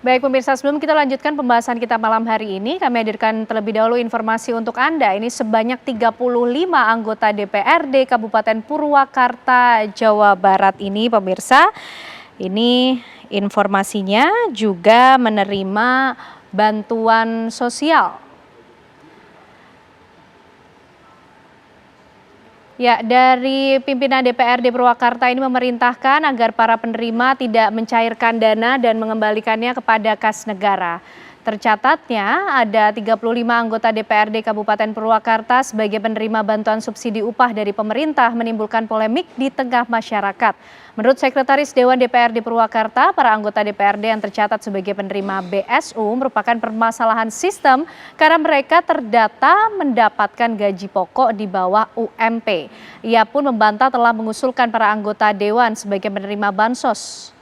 Baik pemirsa, sebelum kita lanjutkan pembahasan kita malam hari ini, kami hadirkan terlebih dahulu informasi untuk Anda. Ini sebanyak 35 anggota DPRD Kabupaten Purwakarta, Jawa Barat ini pemirsa. Ini informasinya juga menerima bantuan sosial. Ya, dari pimpinan DPRD Purwakarta ini memerintahkan agar para penerima tidak mencairkan dana dan mengembalikannya kepada kas negara. Tercatatnya ada 35 anggota DPRD Kabupaten Purwakarta sebagai penerima bantuan subsidi upah dari pemerintah menimbulkan polemik di tengah masyarakat. Menurut Sekretaris Dewan DPRD Purwakarta, para anggota DPRD yang tercatat sebagai penerima BSU merupakan permasalahan sistem karena mereka terdata mendapatkan gaji pokok di bawah UMP. Ia pun membantah telah mengusulkan para anggota Dewan sebagai penerima bansos.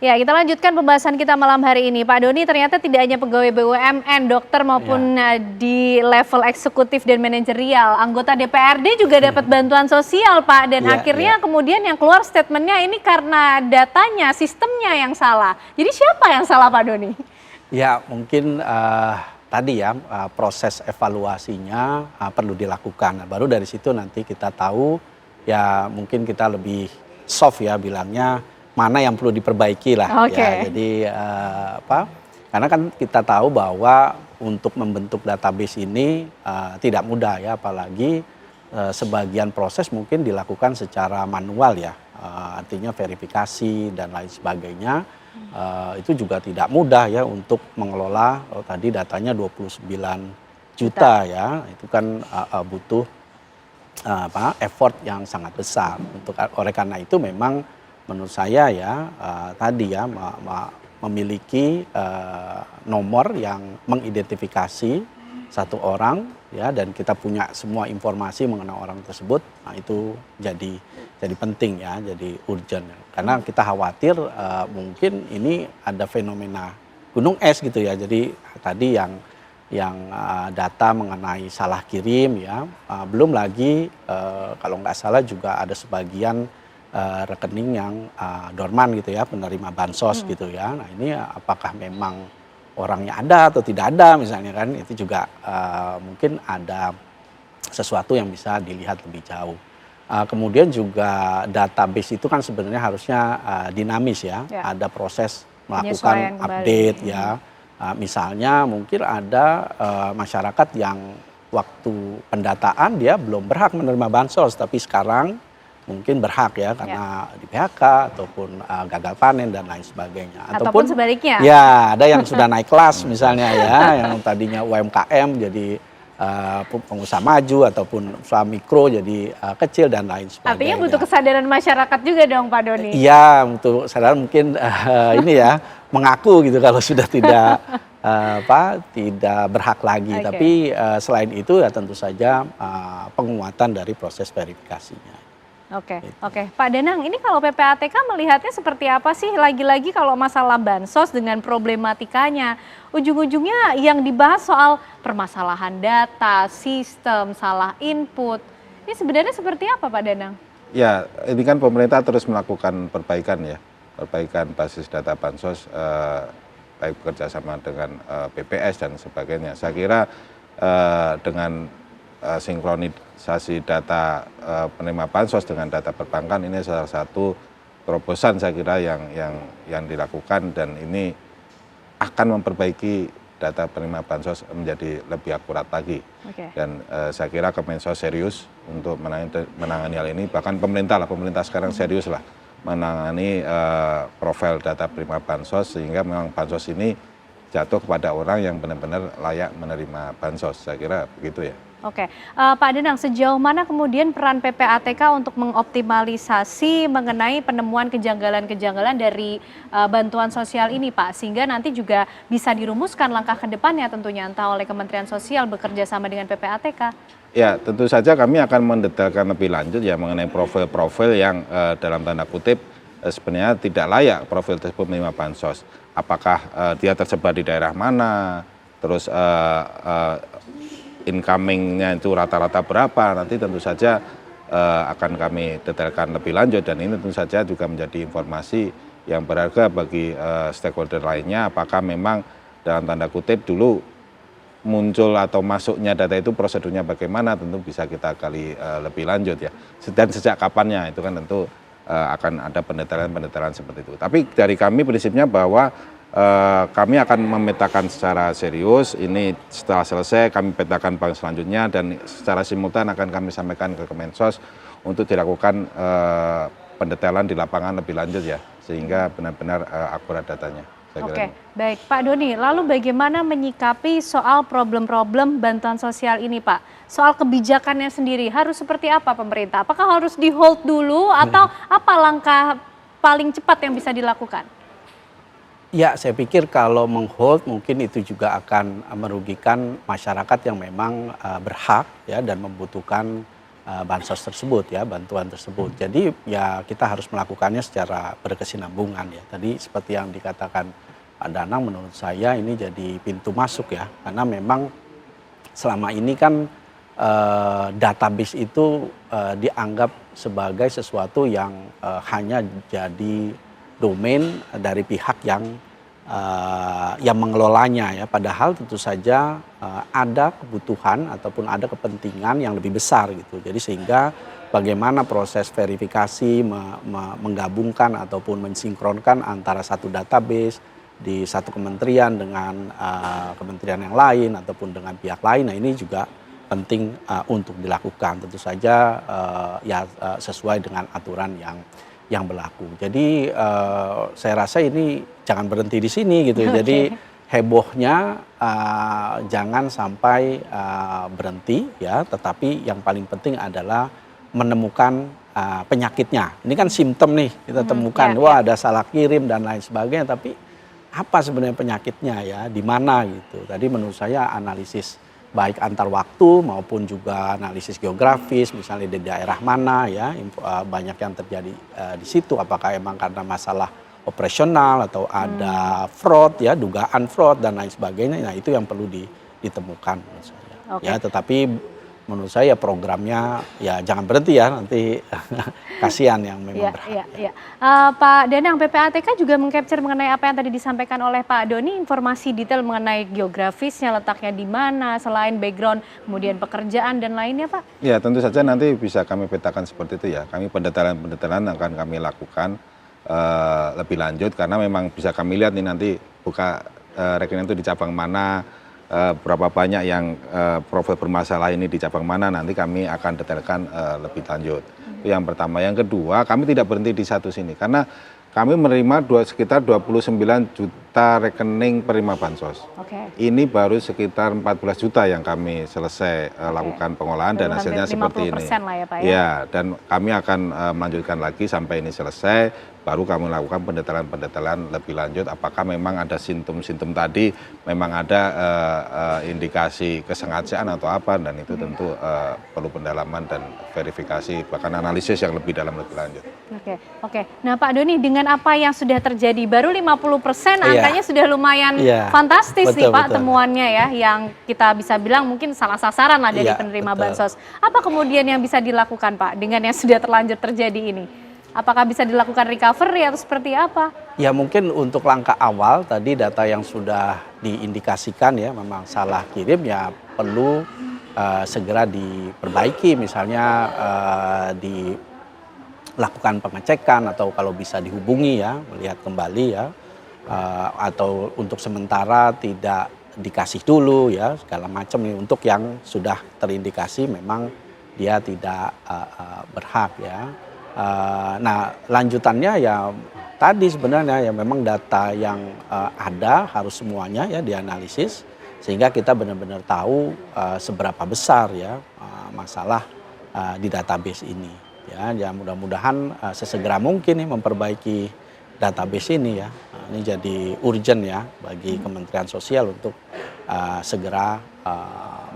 Ya, kita lanjutkan pembahasan kita malam hari ini. Pak Doni, ternyata tidak hanya pegawai BUMN, dokter maupun di level eksekutif dan manajerial, anggota DPRD juga dapat bantuan sosial, Pak. Dan akhirnya kemudian yang keluar statementnya ini karena datanya, sistemnya yang salah. Jadi siapa yang salah, Pak Doni? Ya, mungkin tadi ya proses evaluasinya perlu dilakukan. Baru dari situ nanti kita tahu, ya mungkin kita lebih soft ya bilangnya, mana yang perlu diperbaiki lah. Ya, jadi karena kan kita tahu bahwa untuk membentuk database ini tidak mudah ya, apalagi sebagian proses mungkin dilakukan secara manual ya, artinya verifikasi dan lain sebagainya. Itu juga tidak mudah ya untuk mengelola, tadi datanya 29 juta ya, itu kan butuh effort yang sangat besar. Oleh karena itu memang menurut saya ya tadi ya memiliki nomor yang mengidentifikasi satu orang ya, dan kita punya semua informasi mengenai orang tersebut, nah itu jadi penting ya, jadi urgent karena kita khawatir mungkin ini ada fenomena gunung es gitu ya. Jadi tadi yang data mengenai salah kirim ya, belum lagi kalau nggak salah juga ada sebagian rekening yang dorman gitu ya, penerima bansos gitu ya. Nah ini apakah memang orangnya ada atau tidak ada misalnya kan, itu juga mungkin ada sesuatu yang bisa dilihat lebih jauh. Kemudian juga database itu kan sebenarnya harusnya dinamis ya, ada proses melakukan update ya. Misalnya mungkin ada masyarakat yang waktu pendataan dia belum berhak menerima bansos, tapi sekarang mungkin berhak ya karena di PHK ataupun gagal panen dan lain sebagainya. Ataupun sebaliknya. Ya, ada yang sudah naik kelas misalnya ya, yang tadinya UMKM jadi pengusaha maju ataupun usaha mikro jadi kecil dan lain sebagainya. Artinya butuh kesadaran masyarakat juga dong Pak Doni. Iya, untuk kesadaran mungkin ini ya mengaku gitu kalau sudah tidak tidak berhak lagi. Tapi selain itu ya tentu saja penguatan dari proses verifikasinya. Oke. Pak Danang, ini kalau PPATK melihatnya seperti apa sih? Lagi-lagi kalau masalah bansos dengan problematikanya, ujung-ujungnya yang dibahas soal permasalahan data, sistem, salah input. Ini sebenarnya seperti apa Pak Danang? Ya, ini kan pemerintah terus melakukan perbaikan ya, perbaikan basis data bansos, baik bekerjasama dengan BPS dan sebagainya. Saya kira dengan sinkronisasi data penerima bansos dengan data perbankan ini salah satu terobosan saya kira yang dilakukan, dan ini akan memperbaiki data penerima bansos menjadi lebih akurat lagi. Dan saya kira Kemensos serius untuk menangani hal ini, bahkan pemerintah sekarang serius lah menangani profil data penerima bansos sehingga memang bansos ini jatuh kepada orang yang benar-benar layak menerima bansos. Saya kira begitu ya. Pak Danang, sejauh mana kemudian peran PPATK untuk mengoptimalisasi mengenai penemuan kejanggalan-kejanggalan dari bantuan sosial ini Pak, sehingga nanti juga bisa dirumuskan langkah ke depannya tentunya entah oleh Kementerian Sosial bekerja sama dengan PPATK? Ya, tentu saja kami akan mendetailkan lebih lanjut ya mengenai profil-profil yang dalam tanda kutip sebenarnya tidak layak profil tersebut menerima bansos. Apakah dia tersebar di daerah mana, terus incoming-nya itu rata-rata berapa, nanti tentu saja akan kami detailkan lebih lanjut, dan ini tentu saja juga menjadi informasi yang berharga bagi stakeholder lainnya, apakah memang dalam tanda kutip dulu muncul atau masuknya data itu prosedurnya bagaimana, tentu bisa kita gali lebih lanjut ya. Dan sejak kapannya itu kan tentu akan ada pendetailan seperti itu. Tapi dari kami prinsipnya bahwa kami akan memetakan secara serius, ini setelah selesai kami petakan bank selanjutnya, dan secara simultan akan kami sampaikan ke Kemensos untuk dilakukan pendetailan di lapangan lebih lanjut ya, sehingga benar-benar akurat datanya. Oke, baik Pak Doni, lalu bagaimana menyikapi soal problem-problem bantuan sosial ini Pak? Soal kebijakannya sendiri harus seperti apa pemerintah? Apakah harus di hold dulu atau apa langkah paling cepat yang bisa dilakukan? Ya, saya pikir kalau menghold mungkin itu juga akan merugikan masyarakat yang memang berhak ya dan membutuhkan bansos tersebut ya, bantuan tersebut. Jadi ya kita harus melakukannya secara berkesinambungan ya. Tadi seperti yang dikatakan Pak Danang, menurut saya ini jadi pintu masuk ya, karena memang selama ini kan database itu dianggap sebagai sesuatu yang hanya jadi domain dari pihak yang mengelolanya ya, padahal tentu saja ada kebutuhan ataupun ada kepentingan yang lebih besar gitu. Jadi sehingga bagaimana proses verifikasi menggabungkan ataupun mensinkronkan antara satu database di satu kementerian dengan kementerian yang lain ataupun dengan pihak lain, nah ini juga penting untuk dilakukan, tentu saja sesuai dengan aturan yang berlaku. Jadi saya rasa ini jangan berhenti di sini gitu. Okay. Jadi hebohnya jangan sampai berhenti ya, tetapi yang paling penting adalah menemukan penyakitnya. Ini kan simptom nih kita temukan, wah ada salah kirim dan lain sebagainya, tapi apa sebenarnya penyakitnya ya, di mana gitu. Tadi menurut saya analisis baik antar waktu maupun juga analisis geografis, misalnya di daerah mana ya, banyak yang terjadi di situ, apakah emang karena masalah operasional atau ada fraud ya, dugaan fraud dan lain sebagainya. Nah itu yang perlu ditemukan menurut saya. Okay. Ya, tetapi menurut saya programnya ya jangan berhenti ya, nanti kasihan yang memang berhak. Iya. Pak Danang, PPATK juga mengcapture mengenai apa yang tadi disampaikan oleh Pak Doni, informasi detail mengenai geografisnya, letaknya di mana, selain background, kemudian pekerjaan dan lainnya Pak? Ya tentu saja nanti bisa kami petakan seperti itu ya, kami pendetailan akan kami lakukan lebih lanjut, karena memang bisa kami lihat nih nanti buka rekening itu di cabang mana, berapa banyak yang profil bermasalah ini di cabang mana, nanti kami akan detailkan lebih lanjut. Itu yang pertama. Yang kedua, kami tidak berhenti di satu sini, karena kami menerima sekitar 29 juta rekening penerima bansos. Okay. Ini baru sekitar 14 juta yang kami selesai lakukan pengolahan dan hasilnya seperti ini. Lah ya, Pak, ya? Ya, dan kami akan melanjutkan lagi sampai ini selesai. Baru kami lakukan pendetailan lebih lanjut, apakah memang ada simptom-simptom tadi, memang ada indikasi kesengajaan atau apa, dan itu tentu perlu pendalaman dan verifikasi, bahkan analisis yang lebih dalam lebih lanjut. Oke. Nah Pak Doni, dengan apa yang sudah terjadi, baru 50% angkanya sudah lumayan fantastis nih Pak, temuannya ya, yang kita bisa bilang mungkin salah sasaran lah dari penerima bansos. Apa kemudian yang bisa dilakukan Pak dengan yang sudah terlanjur terjadi ini? Apakah bisa dilakukan recovery atau seperti apa? Ya mungkin untuk langkah awal tadi data yang sudah diindikasikan ya memang salah kirim, ya perlu segera diperbaiki, misalnya dilakukan pengecekan atau kalau bisa dihubungi ya, melihat kembali ya, atau untuk sementara tidak dikasih dulu ya, segala macam nih untuk yang sudah terindikasi memang dia tidak berhak ya. Nah lanjutannya ya tadi sebenarnya ya memang data yang ada harus semuanya ya dianalisis, sehingga kita benar-benar tahu seberapa besar ya masalah di database ini ya. Mudah-mudahan sesegera mungkin nih memperbaiki database ini ya. Ini jadi urgent ya bagi Kementerian Sosial untuk segera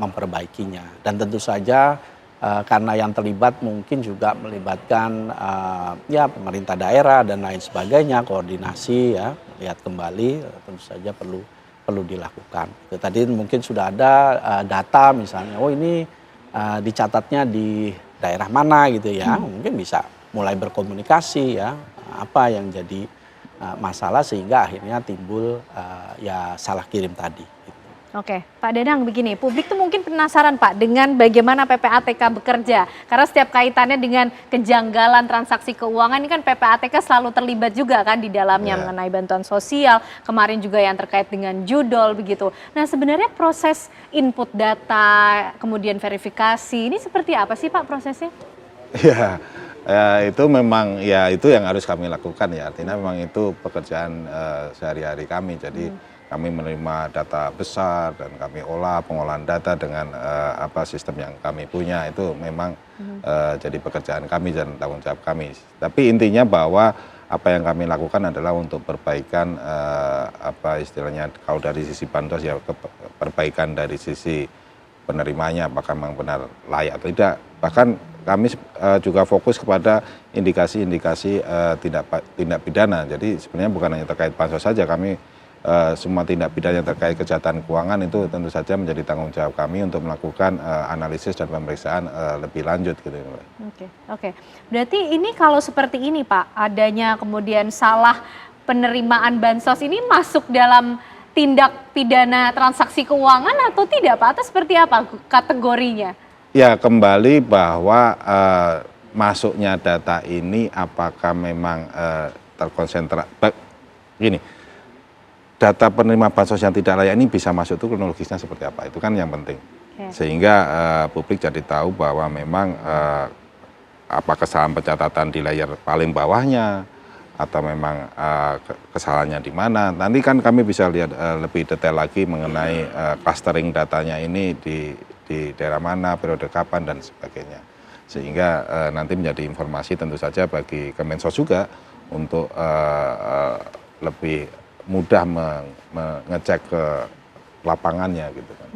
memperbaikinya, dan tentu saja karena yang terlibat mungkin juga melibatkan ya pemerintah daerah dan lain sebagainya, koordinasi ya, lihat kembali tentu saja perlu dilakukan. Tadi mungkin sudah ada data misalnya, oh ini dicatatnya di daerah mana gitu ya, mungkin bisa mulai berkomunikasi ya, apa yang jadi masalah sehingga akhirnya timbul ya salah kirim tadi. Gitu. Oke, Pak Danang begini, publik tuh mungkin penasaran Pak dengan bagaimana PPATK bekerja. Karena setiap kaitannya dengan kejanggalan transaksi keuangan ini kan PPATK selalu terlibat juga kan di dalamnya mengenai bantuan sosial, kemarin juga yang terkait dengan judol begitu. Nah sebenarnya proses input data, kemudian verifikasi, ini seperti apa sih Pak prosesnya? Ya, itu memang ya itu yang harus kami lakukan ya, artinya memang itu pekerjaan sehari-hari kami. Jadi kami menerima data besar dan kami olah pengolahan data dengan sistem yang kami punya, itu memang jadi pekerjaan kami dan tanggung jawab kami. Tapi intinya bahwa apa yang kami lakukan adalah untuk perbaikan istilahnya kalau dari sisi bantuan ya perbaikan dari sisi penerimanya apakah memang benar layak atau tidak. Bahkan kami juga fokus kepada indikasi-indikasi tindak pidana. Jadi sebenarnya bukan hanya terkait bansos saja, kami semua tindak pidana yang terkait kejahatan keuangan itu tentu saja menjadi tanggung jawab kami untuk melakukan analisis dan pemeriksaan lebih lanjut gitu. Oke. Berarti ini kalau seperti ini Pak, adanya kemudian salah penerimaan bansos ini masuk dalam tindak pidana transaksi keuangan atau tidak Pak? Atau seperti apa kategorinya? Ya kembali bahwa masuknya data ini apakah memang terkonsentrasi, gini, data penerima bansos yang tidak layak ini bisa masuk itu kronologisnya seperti apa, itu kan yang penting. Sehingga publik jadi tahu bahwa memang apa kesalahan pencatatan di layar paling bawahnya, atau memang kesalahannya di mana. Nanti kan kami bisa lihat lebih detail lagi mengenai clustering datanya ini di daerah mana, periode kapan, dan sebagainya. Sehingga nanti menjadi informasi tentu saja bagi Kemensos juga untuk lebih mudah mengecek ke lapangannya gitu kan.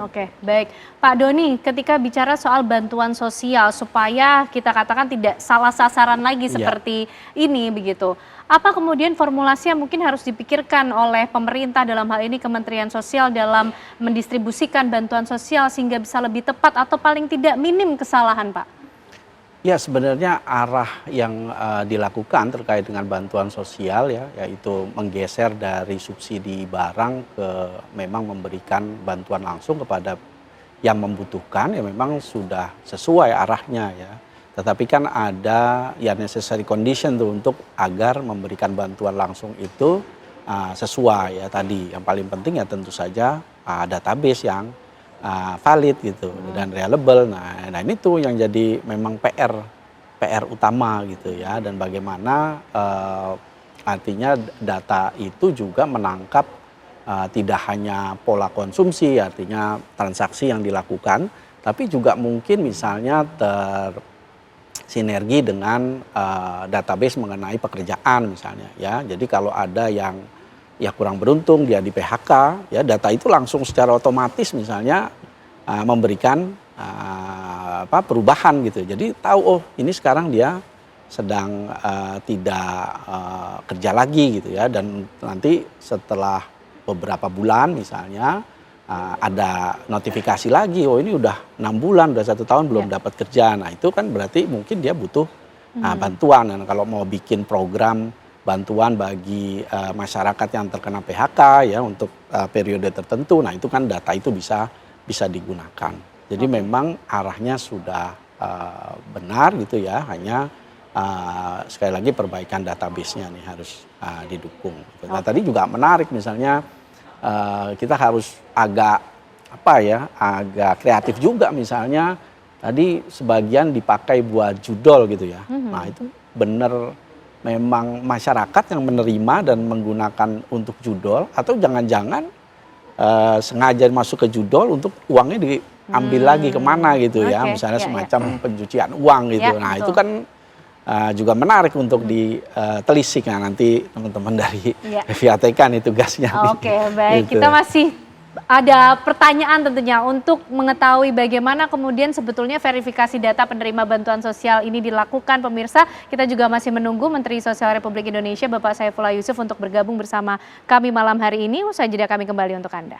Oke, baik. Pak Doni, ketika bicara soal bantuan sosial supaya kita katakan tidak salah sasaran lagi seperti ini begitu. Apa kemudian formulasi yang mungkin harus dipikirkan oleh pemerintah dalam hal ini Kementerian Sosial dalam mendistribusikan bantuan sosial sehingga bisa lebih tepat atau paling tidak minim kesalahan, Pak? Ya sebenarnya arah yang dilakukan terkait dengan bantuan sosial ya, yaitu menggeser dari subsidi barang ke memang memberikan bantuan langsung kepada yang membutuhkan, ya memang sudah sesuai arahnya ya. Tetapi kan ada ya necessary condition tuh untuk agar memberikan bantuan langsung itu sesuai ya tadi. Yang paling penting ya tentu saja database yang valid gitu dan reliable. Nah ini tuh yang jadi memang PR utama gitu ya, dan bagaimana artinya data itu juga menangkap tidak hanya pola konsumsi, artinya transaksi yang dilakukan, tapi juga mungkin misalnya sinergi dengan database mengenai pekerjaan misalnya ya. Jadi kalau ada yang ya kurang beruntung dia di PHK ya, data itu langsung secara otomatis misalnya memberikan perubahan gitu. Jadi tahu oh ini sekarang dia sedang tidak kerja lagi gitu ya, dan nanti setelah beberapa bulan misalnya ada notifikasi lagi oh ini udah 6 bulan udah 1 tahun belum dapat kerja. Nah itu kan berarti mungkin dia butuh bantuan, dan kalau mau bikin program bantuan bagi masyarakat yang terkena PHK ya untuk periode tertentu, nah itu kan data itu bisa digunakan. Jadi memang arahnya sudah benar gitu ya, hanya sekali lagi perbaikan database-nya nih harus didukung. Nah tadi juga menarik misalnya kita harus agak agak kreatif juga, misalnya tadi sebagian dipakai buat judol gitu ya. Nah itu benar memang masyarakat yang menerima dan menggunakan untuk judol, atau jangan-jangan sengaja masuk ke judol untuk uangnya diambil lagi kemana gitu ya, misalnya semacam pencucian uang gitu. Nah itu kan juga menarik untuk ditelisik. Nah nanti teman-teman dari PPATK nih tugasnya. Oke, baik. Gitu. Kita masih ada pertanyaan tentunya untuk mengetahui bagaimana kemudian sebetulnya verifikasi data penerima bantuan sosial ini dilakukan. Pemirsa, kita juga masih menunggu Menteri Sosial Republik Indonesia Bapak Saifullah Yusuf untuk bergabung bersama kami malam hari ini. Usai jeda kami kembali untuk Anda.